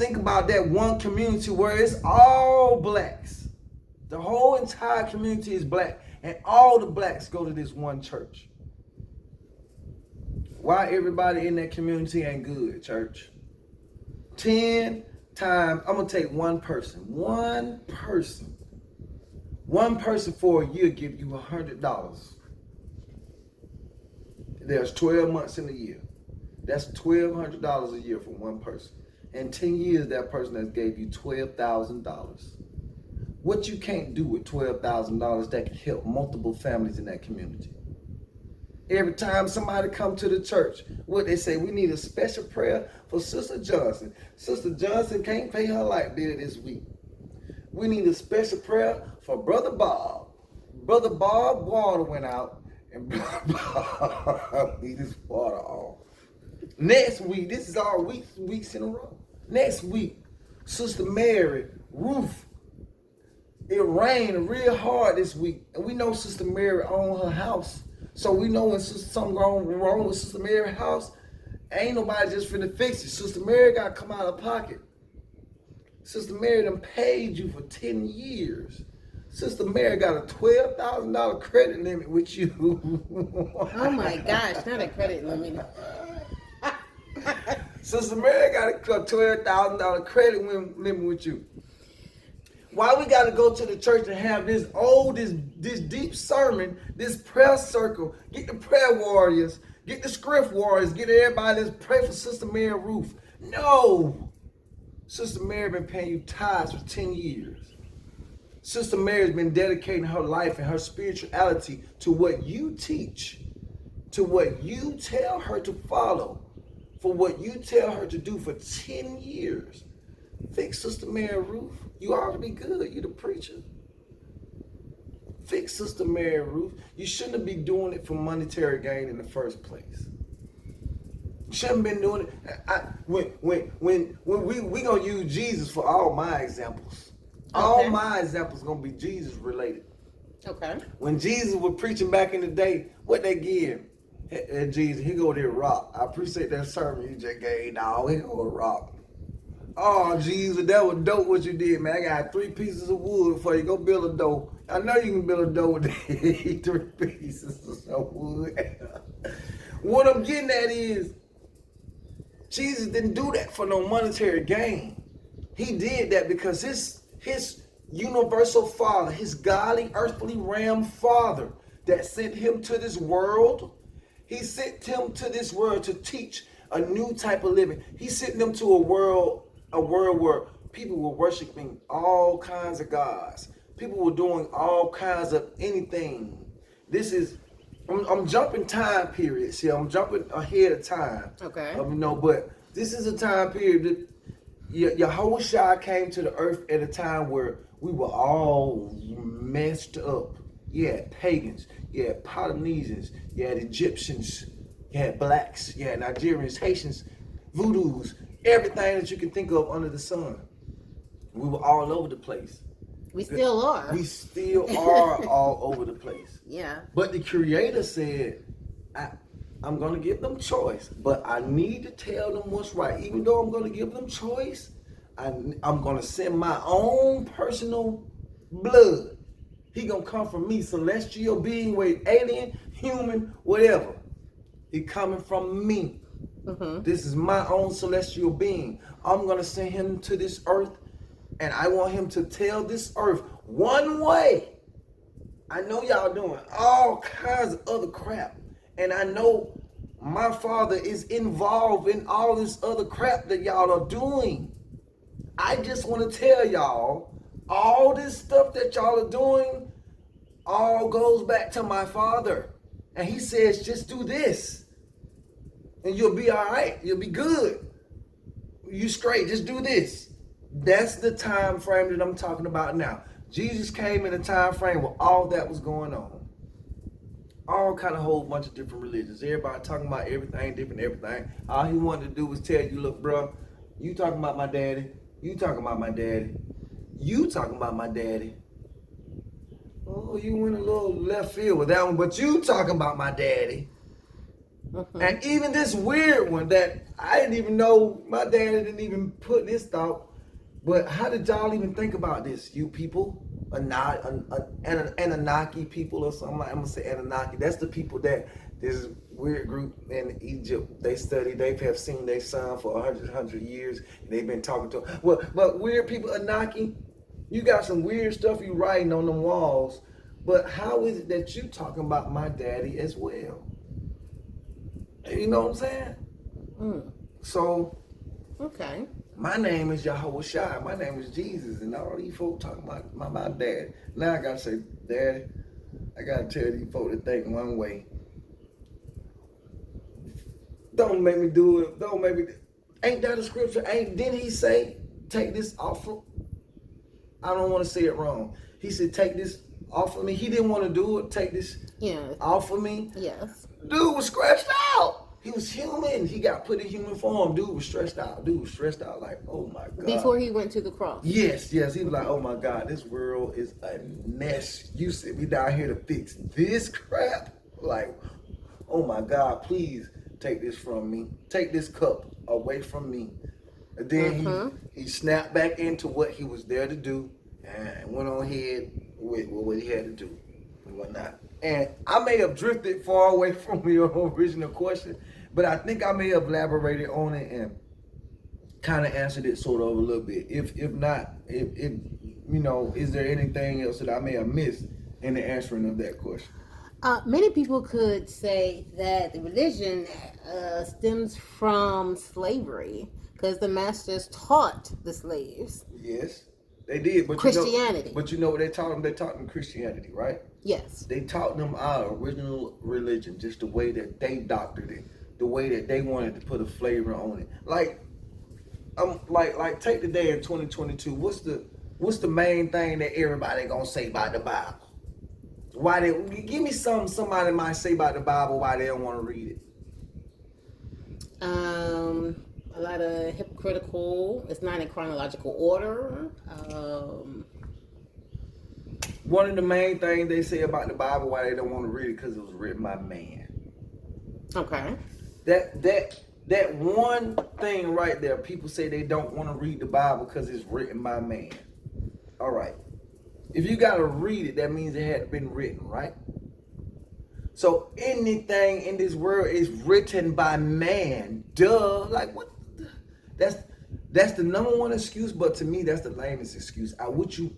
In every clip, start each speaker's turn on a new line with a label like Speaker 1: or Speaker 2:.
Speaker 1: think about that one community where it's all blacks. The whole entire community is black, and all the blacks go to this one church. Why everybody in that community ain't good, church? 10 times, I'm going to take one person. One person for a year give you $100. There's 12 months in a year. That's $1,200 a year for one person. In 10 years, that person has gave you $12,000. What you can't do with $12,000 that can help multiple families in that community? Every time somebody come to the church, what they say, we need a special prayer for Sister Johnson. Sister Johnson can't pay her light bill this week. We need a special prayer for Brother Bob. Brother Bob water went out, and Brother Bob need his water off. Next week, this is all weeks in a row. Next week, Sister Mary, roof. It rained real hard this week, and we know Sister Mary owned her house. So we know when something wrong with Sister Mary's house, ain't nobody just finna fix it. Sister Mary got to come out of pocket. Sister Mary done paid you for 10 years. Sister Mary got a $12,000 credit limit with you.
Speaker 2: Oh my gosh, not a credit limit.
Speaker 1: Sister Mary got a $12,000 credit limit with you. Why we got to go to the church and have this deep sermon, this prayer circle, get the prayer warriors, get the script warriors, get everybody to pray for Sister Mary Ruth? No. Sister Mary been paying you tithes for 10 years. Sister Mary's been dedicating her life and her spirituality to what you teach, to what you tell her to follow, for what you tell her to do for 10 years. Fix Sister Mary Ruth. You ought to be good. You the preacher. Fix Sister Mary Ruth. You shouldn't be doing it for monetary gain in the first place. You shouldn't been doing it. When we gonna use Jesus for all my examples. Okay. All my examples gonna be Jesus related.
Speaker 2: Okay.
Speaker 1: When Jesus was preaching back in the day, what they give? Jesus, he go there rock. I appreciate that sermon you just gave. Now he go rock. Oh, Jesus, that was dope what you did, man. I got 3 pieces of wood for you. Go build a door. I know you can build a door with 3 pieces of wood. What I'm getting at is, Jesus didn't do that for no monetary gain. He did that because his universal Father, his godly, earthly realm Father that sent him to this world, he sent him to this world to teach a new type of living. He sent them to a world where people were worshiping all kinds of gods. People were doing all kinds of anything. I'm jumping time periods here. I'm jumping ahead of time.
Speaker 2: Okay.
Speaker 1: But this is a time period that Yahushua came to the earth at a time where we were all messed up. You had pagans, you had Polynesians, you had Egyptians, you had blacks, you had Nigerians, Haitians, voodoos, everything that you can think of under the sun. We were all over the place.
Speaker 2: We still are.
Speaker 1: We still are all over the place.
Speaker 2: Yeah. But
Speaker 1: the Creator said, I'm going to give them choice, but I need to tell them what's right. Even though I'm going to give them choice, I'm going to send my own personal blood. He going to come from me, celestial being, wait, alien, human, whatever. He coming from me. Mm-hmm. This is my own celestial being. I'm going to send him to this earth, and I want him to tell this earth one way. I know y'all doing all kinds of other crap, and I know my Father is involved in all this other crap that y'all are doing. I just want to tell y'all, all this stuff that y'all are doing all goes back to my Father. And he says, just do this and you'll be all right. You'll be good. You straight. Just do this. That's the time frame that I'm talking about now. Jesus came in a time frame where all that was going on. All kind of whole bunch of different religions. Everybody talking about everything. All he wanted to do was tell you, look, bro, you talking about my daddy. You talking about my daddy. You talking about my daddy. Oh, you went a little left field with that one, but you talking about my daddy. And even this weird one that I didn't even know, my dad didn't even put this thought. But how did y'all even think about this, you people? Anunnaki people or something. I'm gonna say Anunnaki. That's the people that this weird group in Egypt, they study, they have seen their son for 100 years, and they've been talking to him. Well, but weird people, Anunnaki, you got some weird stuff you writing on them walls. But how is it that you talking about my daddy as well? You know what I'm saying? So,
Speaker 2: Okay.
Speaker 1: my name is Yahweh Shai. My name is Jesus. And all these folks talking about my dad. Now I got to say, Daddy, I got to tell these folks to think one way. Don't make me do it. Don't make me. Ain't that a scripture? Didn't he say, take this off of? I don't want to say it wrong. He said, take this off of me. He didn't want to do it. Take this off of me.
Speaker 2: Yes.
Speaker 1: Dude was scratched out. He was human. He got put in human form. Dude was stressed out. Like, oh my God.
Speaker 2: Before he went to the cross.
Speaker 1: Yes. He was like, oh my God, this world is a mess. You sent me down here to fix this crap. Like, oh my God, please take this from me. Take this cup away from me. And then he snapped back into what he was there to do and went on ahead with what he had to do and whatnot. And I may have drifted far away from your original question, but I think I may have elaborated on it and kind of answered it sort of a little bit. If not, if is there anything else that I may have missed in the answering of that question?
Speaker 2: Many people could say that the religion stems from slavery because the masters taught the slaves.
Speaker 1: Yes, they did. But
Speaker 2: Christianity.
Speaker 1: But you know what they taught them? They taught them Christianity, right?
Speaker 2: Yes.
Speaker 1: They taught them our original religion, just the way that they doctored it, the way that they wanted to put a flavor on it. Like take the day in 2022. What's the main thing that everybody gonna say about the Bible? Why they give me somebody might say about the Bible why they don't want to read it?
Speaker 2: A lot of hypocritical. It's not in chronological order.
Speaker 1: One of the main things they say about the Bible why they don't want to read it because it was written by man.
Speaker 2: Okay.
Speaker 1: That one thing right there, people say they don't want to read the Bible because it's written by man. All right. If you got to read it, that means it had been written, right? So anything in this world is written by man. Duh. Like what? That's the number one excuse, but to me, that's the lamest excuse. I wish you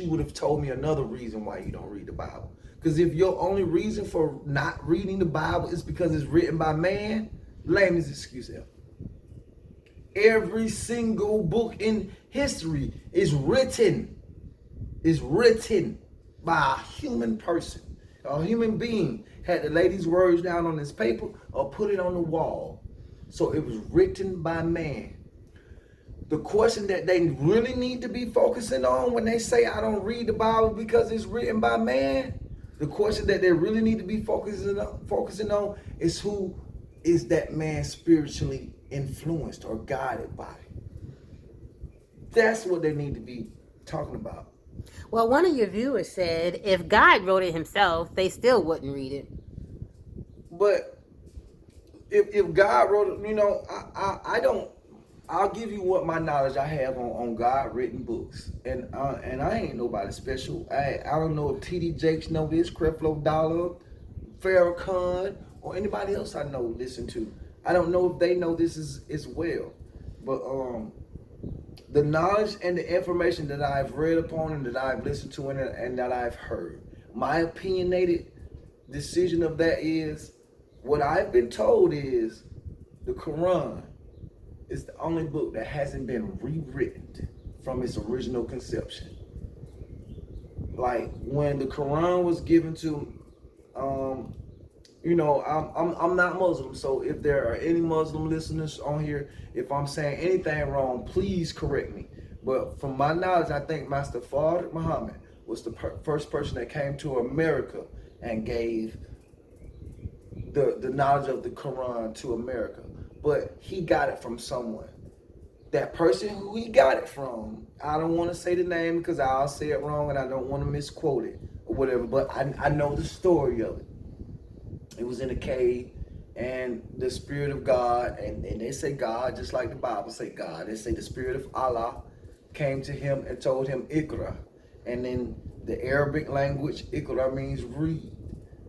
Speaker 1: would have told me another reason why you don't read the Bible. Because if your only reason for not reading the Bible is because it's written by man, lamest excuse ever. Every single book in history is written by a human person. A human being had to lay these words down on this paper or put it on the wall. So it was written by man. The question that they really need to be focusing on when they say I don't read the Bible because it's written by man, the question that they really need to be focusing on is who is that man spiritually influenced or guided by? That's what they need to be talking about.
Speaker 2: Well, one of your viewers said if God wrote it himself, they still wouldn't read it.
Speaker 1: But if God wrote it, I don't. I'll give you what my knowledge I have on God written books, and I ain't nobody special. I don't know if T.D. Jakes know this, Creflo Dollar, Farrakhan, or anybody else I know listen to. I don't know if they know this as well, but the knowledge and the information that I've read upon and that I've listened to and that I've heard, my opinionated decision of that is what I've been told is the Quran is the only book that hasn't been rewritten from its original conception. Like when the Quran was given to, I'm not Muslim, so if there are any Muslim listeners on here, if I'm saying anything wrong, please correct me. But from my knowledge, I think Master Fard Muhammad was the first person that came to America and gave the knowledge of the Quran to America. But he got it from someone. That person who he got it from, I don't want to say the name because I'll say it wrong and I don't want to misquote it or whatever, but I know the story of it. It was in a cave and the Spirit of God, and they say God, just like the Bible say God. They say the Spirit of Allah came to him and told him Iqra. And in the Arabic language, Iqra means read.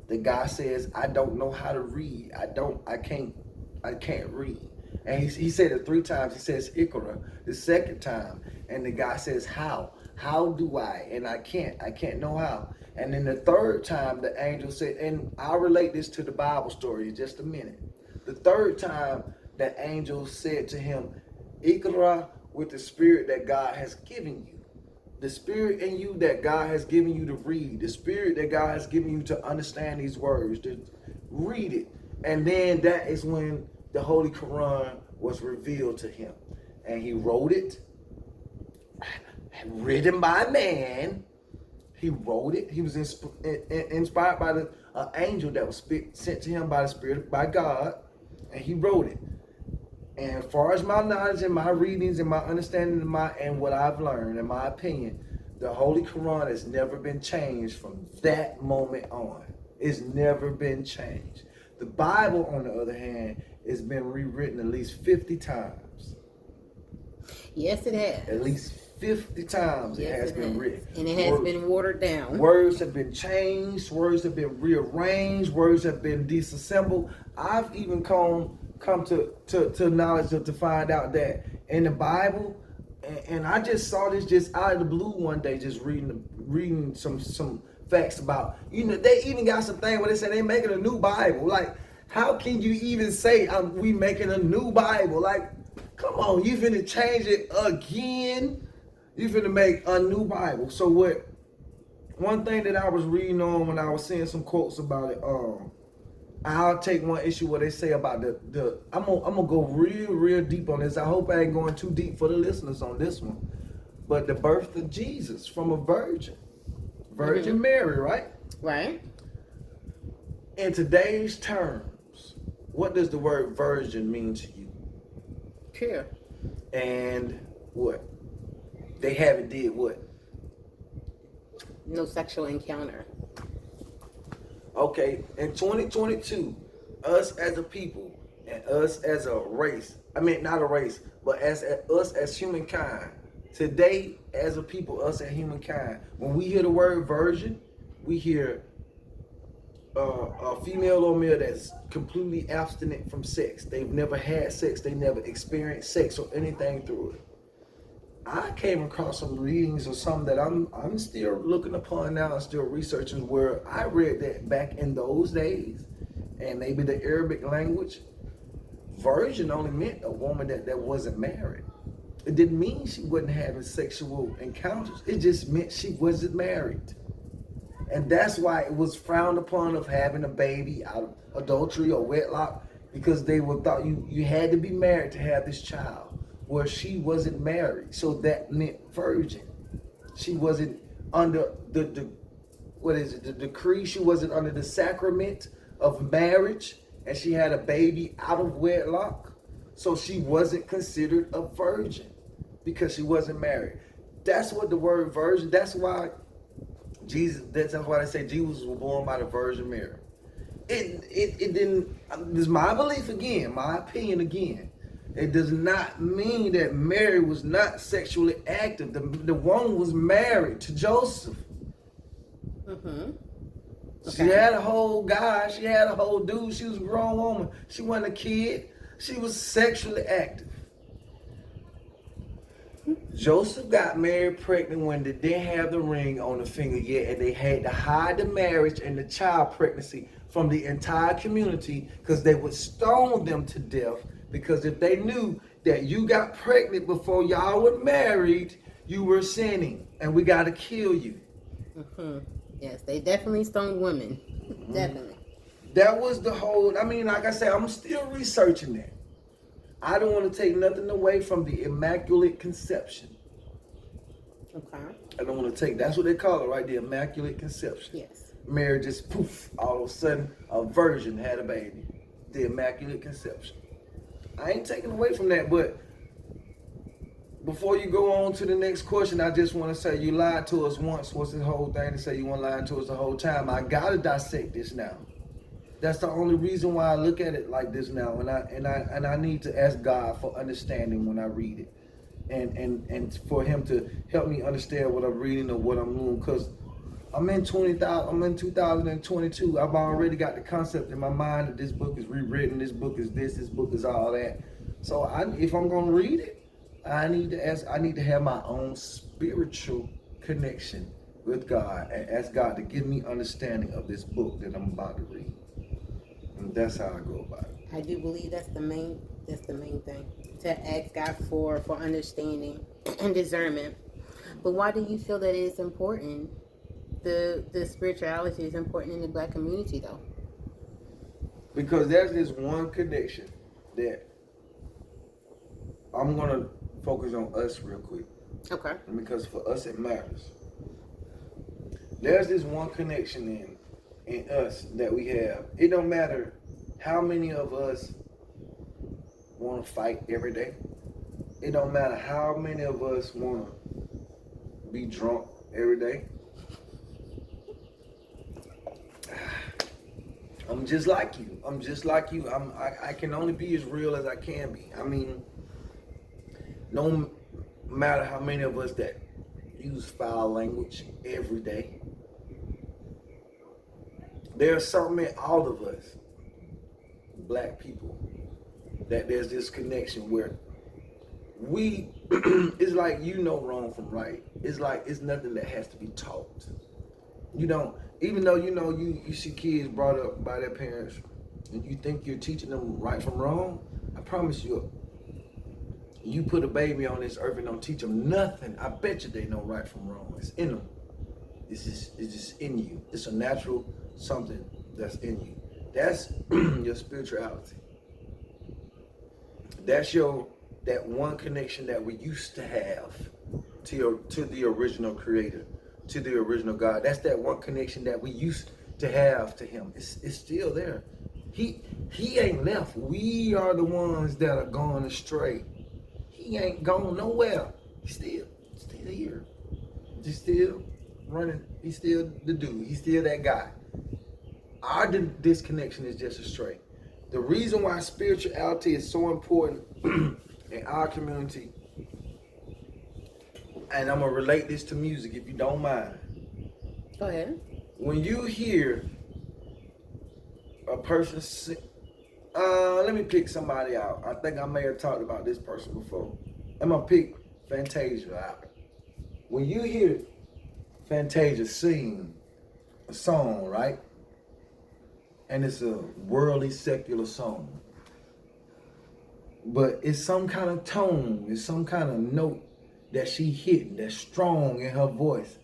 Speaker 1: The guy says, I don't know how to read. I can't read. And he said it 3 times. He says Iqra the second time. And the guy says, how? How do I? And I can't know how. And then the third time the angel said, and I'll relate this to the Bible story in just a minute. The third time the angel said to him, Iqra with the spirit that God has given you. The spirit in you that God has given you to read. The spirit that God has given you to understand these words, to read it. And then that is when the Holy Quran was revealed to him. And he wrote it, written by a man. He wrote it. He was inspired by the angel that was sent to him by the Spirit, by God. And he wrote it. And as far as my knowledge and my readings and my understanding and what I've learned, in my opinion, the Holy Quran has never been changed from that moment on. It's never been changed. The Bible, on the other hand, has been rewritten at least 50 times.
Speaker 2: Yes, it has.
Speaker 1: At least 50 times it has been written.
Speaker 2: And it has been watered down.
Speaker 1: Words have been changed. Words have been rearranged. Words have been disassembled. I've even come to knowledge to find out that in the Bible, and I just saw this just out of the blue one day, just reading some facts about, they even got some thing where they say they making a new Bible. Like, how can you even say we making a new Bible? Like, come on, you finna change it again? You finna make a new Bible. So what? One thing that I was reading on when I was seeing some quotes about it, I'll take one issue where they say about the I'm gonna go real deep on this. I hope I ain't going too deep for the listeners on this one. But the birth of Jesus from a virgin. Virgin Mary, right?
Speaker 2: Right.
Speaker 1: In today's terms, what does the word virgin mean to you?
Speaker 2: Pure.
Speaker 1: And what? They haven't did what?
Speaker 2: No sexual encounter.
Speaker 1: Okay, in 2022, us as a people and us as a race, I mean not a race, but us as humankind, today as a people, us as humankind, when we hear the word virgin, we hear a female or male that's completely abstinent from sex. They've never had sex, they never experienced sex or anything through it. I came across some readings or something that I'm still looking upon now and still researching, where I read that back in those days, and maybe the Arabic language, virgin only meant a woman that wasn't married. It didn't mean she wasn't having sexual encounters. It just meant she wasn't married. And that's why it was frowned upon of having a baby out of adultery or wedlock, because they thought you had to be married to have this child. Where she wasn't married, so that meant virgin. She wasn't under the decree. She wasn't under the sacrament of marriage, and she had a baby out of wedlock, so she wasn't considered a virgin because she wasn't married. That's what the word virgin. That's why Jesus. That's why they say Jesus was born by the Virgin Mary. It didn't. This is my belief again, my opinion again. It does not mean that Mary was not sexually active. The woman was married to Joseph.
Speaker 2: Mm-hmm. Okay.
Speaker 1: She had a whole guy. She had a whole dude. She was a grown woman. She wasn't a kid. She was sexually active. Joseph got Mary pregnant when they didn't have the ring on the finger yet, and they had to hide the marriage and the child pregnancy from the entire community because they would stone them to death. Because if they knew that you got pregnant before y'all were married, you were sinning, and we got to kill you.
Speaker 2: Mm-hmm. Yes, they definitely stoned women. Mm-hmm. Definitely.
Speaker 1: That was the whole. I mean, like I said, I'm still researching that. I don't want to take nothing away from the Immaculate Conception.
Speaker 2: Okay.
Speaker 1: I don't want to take. That's what they call it, right? The Immaculate Conception.
Speaker 2: Yes.
Speaker 1: Mary just poof, all of a sudden, a virgin had a baby. The Immaculate Conception. I ain't taking away from that, but before you go on to the next question, I just want to say you lied to us once. What's this whole thing to say you want to lie to us the whole time? I gotta dissect this now. That's the only reason why I look at it like this now, and I need to ask God for understanding when I read it, and for Him to help me understand what I'm reading or what I'm doing. Cause I'm in 2022. I've already got the concept in my mind that this book is rewritten. This book is this book is all that. So if I'm gonna read it, I need to ask. I need to have my own spiritual connection with God and ask God to give me understanding of this book that I'm about to read. And that's how I go about it.
Speaker 2: I do believe that's the main thing, to ask God for understanding and discernment. But why do you feel that it is important? The spirituality is important in the Black community, though.
Speaker 1: Because there's this one connection that I'm gonna focus on us real quick.
Speaker 2: Okay.
Speaker 1: Because for us it matters. There's this one connection in us that we have. It don't matter how many of us want to fight every day. It don't matter how many of us want to be drunk every day. I'm just like you. I'm just like you. I can only be as real as I can be. I mean, no matter how many of us that use foul language every day, there's something in all of us, Black people, that there's this connection where we, it's like you know wrong from right. It's like it's nothing that has to be taught. You don't, even though you see kids brought up by their parents and you think you're teaching them right from wrong, I promise you put a baby on this earth and don't teach them nothing, I bet you they know right from wrong. It's in them. It's just in you. It's a natural something that's in you. That's your spirituality. That's that one connection that we used to have to the original creator, to the original God. That's that one connection that we used to have to Him. It's still there. He ain't left. We are the ones that are gone astray. He ain't gone nowhere. He's still here. He's still running. He's still the dude. He's still that guy. Our disconnection is just astray. The reason why spirituality is so important in our community, and I'm gonna relate this to music if you don't mind.
Speaker 2: Go ahead.
Speaker 1: When you hear a person sing, let me pick somebody out. I think I may have talked about this person before. I'm gonna pick Fantasia out. When you hear Fantasia sing a song, right? And it's a worldly, secular song. But it's some kind of tone, it's some kind of note that she hitting, that's strong in her voice.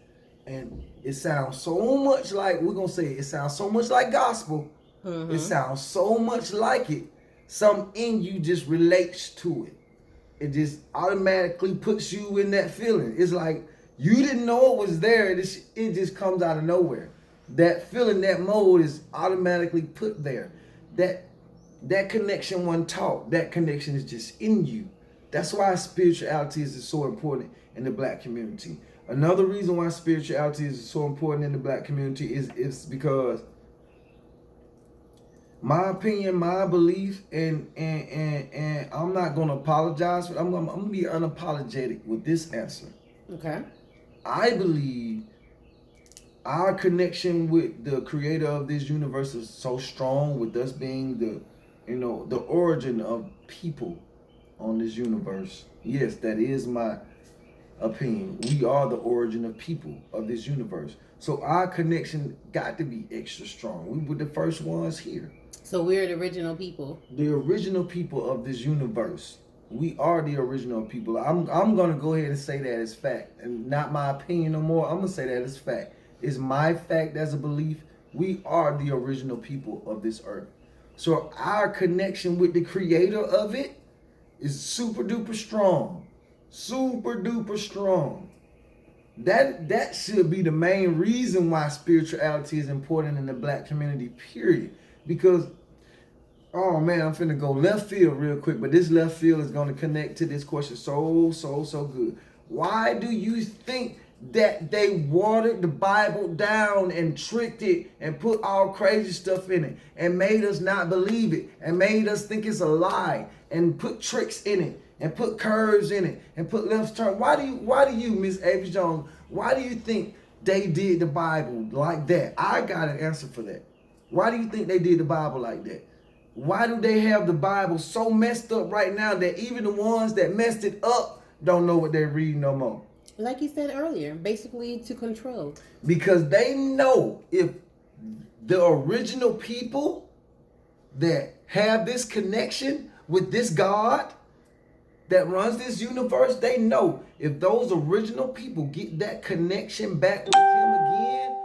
Speaker 1: And it sounds so much like, we're going to say it sounds so much like gospel. Mm-hmm. It sounds so much like it. Something in you just relates to it. It just automatically puts you in that feeling. It's like you didn't know it was there. It just comes out of nowhere. That feeling, that mode is automatically put there. That connection wasn't taught. That connection is just in you. That's why spirituality is so important in the Black community. Another reason why spirituality is so important in the Black community is because my opinion, my belief, and I'm not gonna apologize for it. I'm gonna be unapologetic with this answer.
Speaker 2: Okay.
Speaker 1: I believe our connection with the creator of this universe is so strong, with us being the origin of people on this universe. Yes, that is my opinion. We are the origin of people of this universe. So our connection got to be extra strong. We were the first ones here.
Speaker 2: So we're the original people.
Speaker 1: The original people of this universe. We are the original people. I'm gonna go ahead and say that as fact, and not my opinion no more. I'm gonna say that as fact. It's my fact as a belief. We are the original people of this earth. So our connection with the creator of it is super duper strong. Super duper strong. That should be the main reason why spirituality is important in the Black community, period. Because, oh man, I'm finna go left field real quick, but this left field is gonna connect to this question so good. Why do you think that they watered the Bible down and tricked it and put all crazy stuff in it and made us not believe it and made us think it's a lie and put tricks in it and put curves in it and put left turn. Why do you, Miss Avis Jones, why do you think they did the Bible like that? I got an answer for that. Why do you think they did the Bible like that? Why do they have the Bible so messed up right now that even the ones that messed it up don't know what they're reading no more?
Speaker 2: Like you said earlier, basically to control.
Speaker 1: Because they know if the original people that have this connection with this God that runs this universe, they know if those original people get that connection back with him again,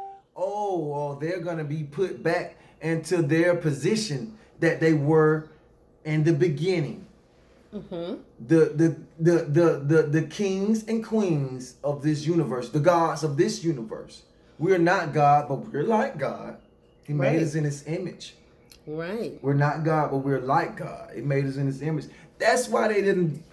Speaker 1: they're going to be put back into their position that they were in the beginning. Mm-hmm. The kings and queens of this universe, the gods of this universe. We're not God, but we're like God. He made us in his image.
Speaker 2: Right.
Speaker 1: We're not God, but we're like God. He made us in his image. That's why they didn't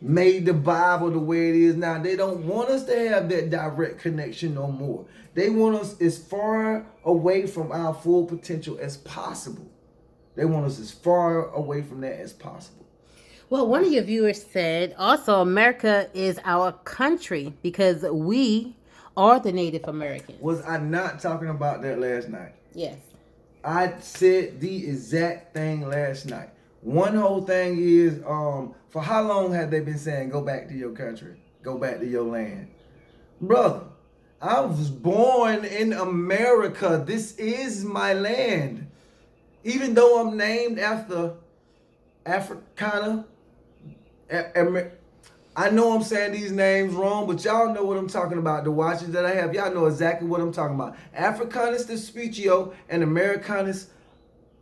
Speaker 1: made the Bible the way it is now. They don't want us to have that direct connection no more. They want us as far away from our full potential as possible. They want us as far away from that as possible.
Speaker 2: Well, one of your viewers said also America is our country because we are the Native Americans.
Speaker 1: Was I not talking about that last night?
Speaker 2: Yes.
Speaker 1: I said the exact thing last night. One whole thing is, for how long have they been saying, go back to your country, go back to your land? Brother, I was born in America. This is my land. Even though I'm named after Africana, I know I'm saying these names wrong, but y'all know what I'm talking about. The watches that I have, y'all know exactly what I'm talking about. Africanus Vespuccio and Americanus,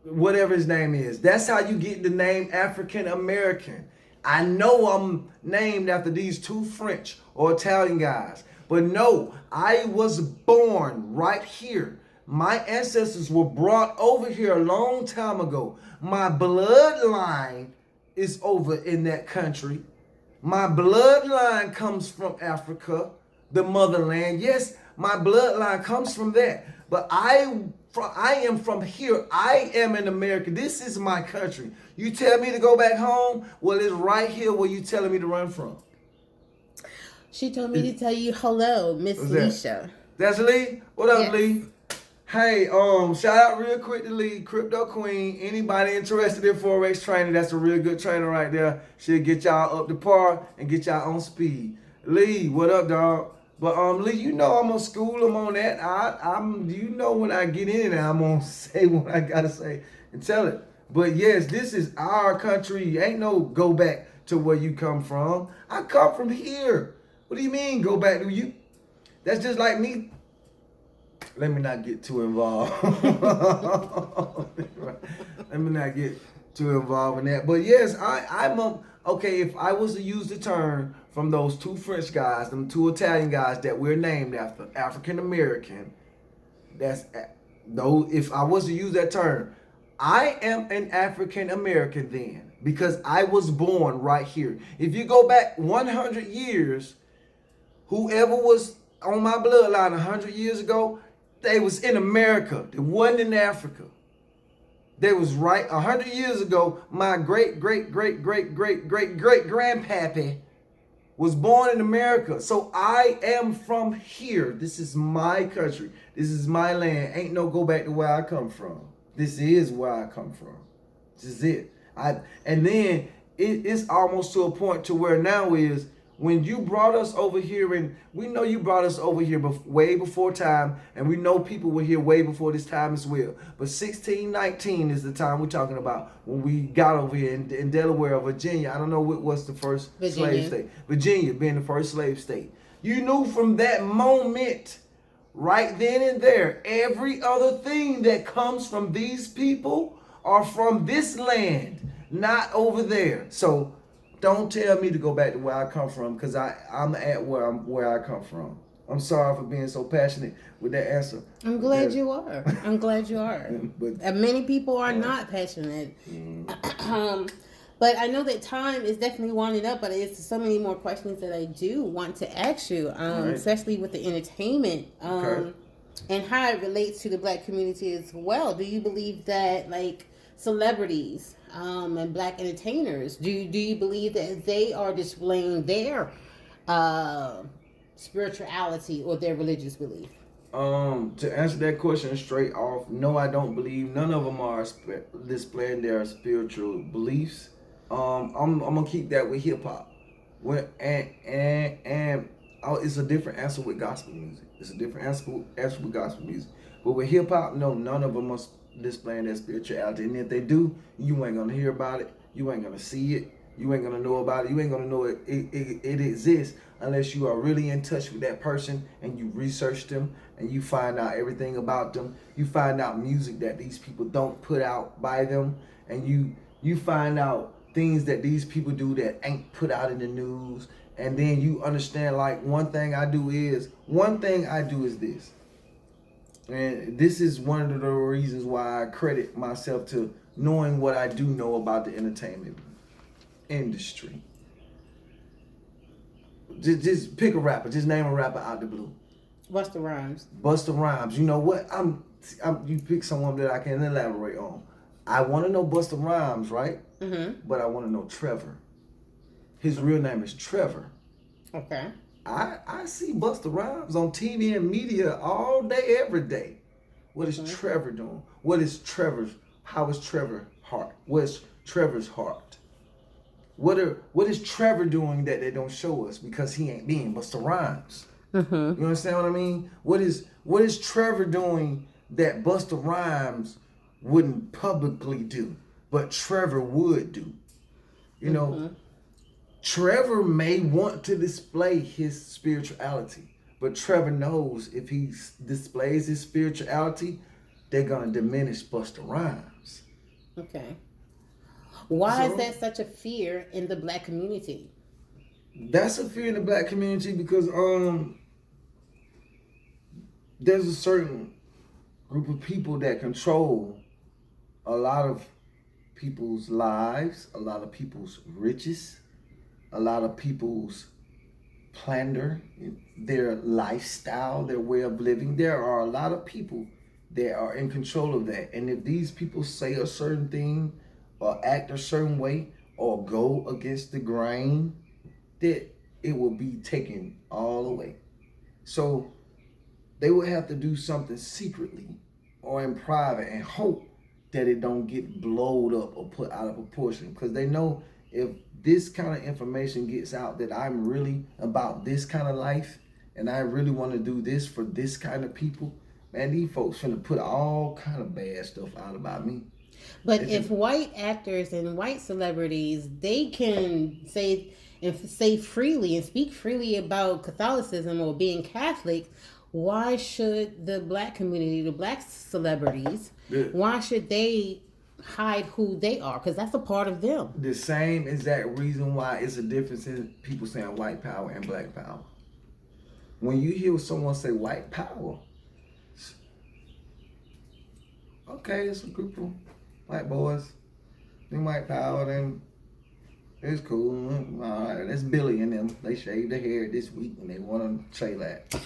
Speaker 1: whatever his name is. That's how you get the name African American. I know I'm named after these two French or Italian guys, but no, I was born right here. My ancestors were brought over here a long time ago. My bloodline is over in that country. My bloodline comes from Africa, the motherland. Yes, my bloodline comes from that. But I am from here. I am in America. This is my country. You tell me to go back home? Well, it's right here where you telling me to run from.
Speaker 2: She told me to tell you hello, Miss Leisha.
Speaker 1: That's Lee? What up,
Speaker 2: yes.
Speaker 1: Lee? Hey, shout out real quick to Lee, Crypto Queen. Anybody interested in Forex training, that's a real good trainer right there. She'll get y'all up to par and get y'all on speed. Lee, what up, dog? But Lee, you know I'm gonna school them on that. I'm you know when I get in there, I'm gonna say what I gotta say and tell it. But yes, this is our country. Ain't no go back to where you come from. I come from here. What do you mean go back to you? That's just like me. Let me not get too involved. Let me not get too involved in that. But yes, okay, if I was to use the term from those two French guys, them two Italian guys that we're named after, African American, if I was to use that term, I am an African American then, because I was born right here. If you go back 100 years, whoever was on my bloodline 100 years ago, they was in America. They wasn't in Africa. They was right 100 years ago. My great-great-great-great-great-great-grandpappy was born in America. So I am from here. This is my country. This is my land. Ain't no go back to where I come from. This is where I come from. This is it. And then it's almost to a point to where now is, when you brought us over here, and we know you brought us over here way before time, and we know people were here way before this time as well. But 1619 is the time we're talking about when we got over here in Delaware or Virginia. I don't know what was the first slave state. Virginia being the first slave state. You knew from that moment, right then and there, every other thing that comes from these people are from this land, not over there. So don't tell me to go back to where I come from, because I'm at where I come from. I'm sorry for being so passionate with that answer.
Speaker 2: I'm glad you are. I'm glad you are. But many people are not passionate. But I know that time is definitely winding up, but it's so many more questions that I do want to ask you,
Speaker 1: Right.
Speaker 2: especially with the entertainment,
Speaker 1: Okay.
Speaker 2: and how it relates to the black community as well. Do you believe that, like, celebrities, and black entertainers, do you believe that they are displaying their uh, spirituality or their religious belief?
Speaker 1: To answer that question straight off, no, I don't believe none of them are displaying their spiritual beliefs. I'm gonna keep that with hip hop. When and it's a different answer with gospel music. It's a different answer with gospel music. But with hip hop, no, none of them are displaying their spirituality. And if they do, you ain't gonna hear about it. You ain't gonna see it. You ain't gonna know about it. You ain't gonna know it exists unless you are really in touch with that person and you research them and you find out everything about them. You find out music that these people don't put out by them, and you find out things that these people do that ain't put out in the news. And then you understand, like, one thing I do is this. And this is one of the reasons why I credit myself to knowing what I do know about the entertainment industry. Just pick a rapper. Just name a rapper out the blue.
Speaker 2: Busta Rhymes.
Speaker 1: Busta Rhymes. You know what? You pick someone that I can elaborate on. I want to know Busta Rhymes, right?
Speaker 2: Mm-hmm.
Speaker 1: But I want to know Trevor. His real name is Trevor.
Speaker 2: Okay.
Speaker 1: I see Busta Rhymes on TV and media all day, every day. What is Trevor doing? How is Trevor's heart? What's Trevor's heart? What is Trevor doing that they don't show us because he ain't being Busta Rhymes?
Speaker 2: Mm-hmm.
Speaker 1: You understand what I mean? What is Trevor doing that Busta Rhymes wouldn't publicly do, but Trevor would do? You know, Trevor may want to display his spirituality, but Trevor knows if he displays his spirituality, they're gonna diminish Busta Rhymes.
Speaker 2: Okay. Why is that such a fear in the black community?
Speaker 1: That's a fear in the black community because there's a certain group of people that control a lot of people's lives, a lot of people's riches, a lot of people's plunder, their lifestyle, their way of living. There are a lot of people that are in control of that. And if these people say a certain thing or act a certain way or go against the grain, that it will be taken all away. So they would have to do something secretly or in private and hope that it don't get blowed up or put out of proportion, because they know if this kind of information gets out that I'm really about this kind of life and I really want to do this for this kind of people, man, these folks finna put all kind of bad stuff out about me.
Speaker 2: But if white actors and white celebrities, they can say freely and speak freely about Catholicism or being Catholic, why should the black community, the black celebrities, why should they hide who they are? Because that's a part of them.
Speaker 1: The same exact reason why it's a difference in people saying white power and black power. When you hear someone say white power, okay, it's a group of white boys. Them white power, then it's cool. All right, that's Billy and them. They shaved their hair this week and they want to say that.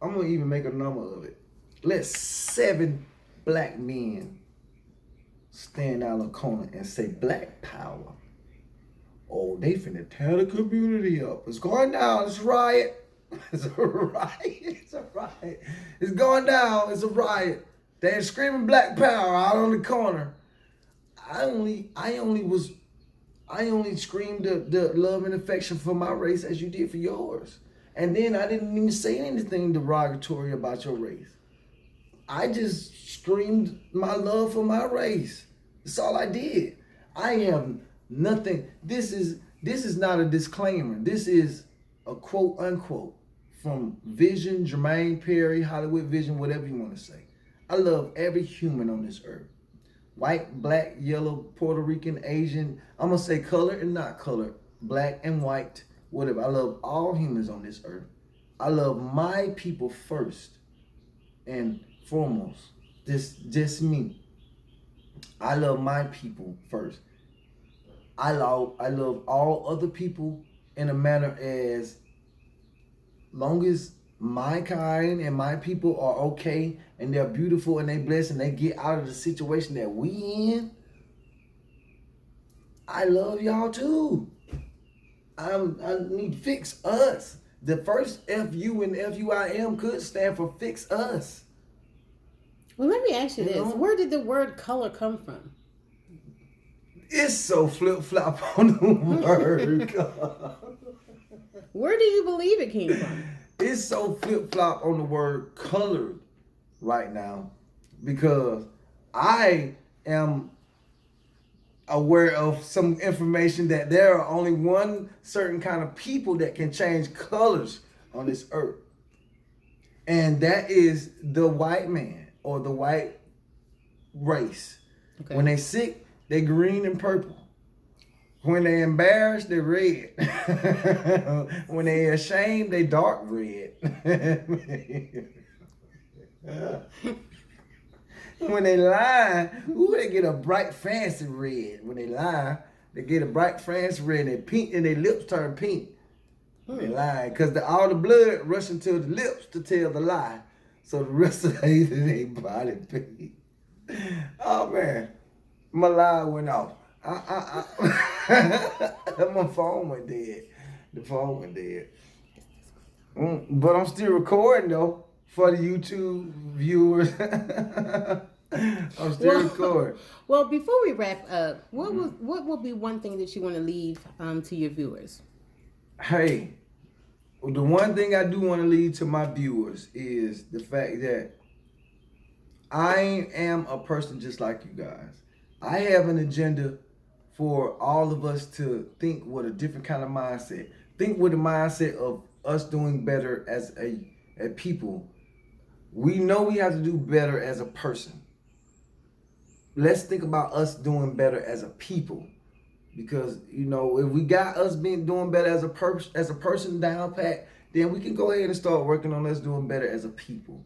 Speaker 1: I'm going to even make a number of it. Let 7 black men stand out in a corner and say black power. Oh, they finna tear the community up. It's going down. It's a riot. It's a riot. It's a riot. It's going down. It's a riot. They're screaming black power out on the corner. I only screamed the love and affection for my race as you did for yours. And then I didn't even say anything derogatory about your race. I just screamed my love for my race. That's all I did. I have nothing. This is not a disclaimer. This is a quote unquote from Vizion, Jermaine Perry, Hollywood Vision, whatever you want to say. I love every human on this earth. White, black, yellow, Puerto Rican, Asian. I'm going to say color and not color. Black and white, whatever. I love all humans on this earth. I love my people first and foremost. Just me. I love my people first. I love all other people in a manner as long as my kind and my people are okay and they're beautiful and they blessed and they get out of the situation that we in. I love y'all too. I need to fix us. The first F.U. and F.U.I.M could stand for fix us.
Speaker 2: Well, let me ask you
Speaker 1: You
Speaker 2: this:
Speaker 1: know?
Speaker 2: where did the word color come from?
Speaker 1: It's so flip flop on the word.
Speaker 2: Where do you believe it came from?
Speaker 1: It's so flip flop on the word colored right now because I am aware of some information that there are only one certain kind of people that can change colors on this earth. And that is the white man or the white race.
Speaker 2: Okay.
Speaker 1: When they sick, they green and purple. When they embarrassed, they red. When they ashamed, they dark red. When they lie, ooh, they get a bright fancy red. When they lie, they get a bright fancy red and they pink and their lips turn pink. They lie because all the blood rushing to the lips to tell the lie. So the rest of their body pink. Oh man, my lie went off. My phone went dead. The phone went dead. But I'm still recording though for the YouTube viewers. I'm still recording.
Speaker 2: Well, before we wrap up, what will be one thing that you want to leave to your viewers?
Speaker 1: Hey, the one thing I do want to leave to my viewers is the fact that I am a person just like you guys. I have an agenda for all of us to think with a different kind of mindset. Think with the mindset of us doing better as a people. We know we have to do better as a person. Let's think about us doing better as a people. Because, you know, if we got us doing better as a person down pat, then we can go ahead and start working on us doing better as a people.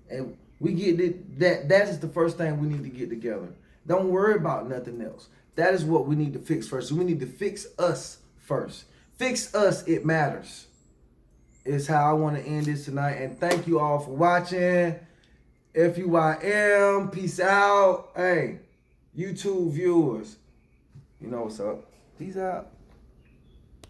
Speaker 1: And we get it, that is the first thing we need to get together. Don't worry about nothing else. That is what we need to fix first. So we need to fix us first. Fix us, it matters. Is how I want to end this tonight. And thank you all for watching. F.U.I.M. Peace out. Hey, YouTube viewers. You know what's up. Peace out.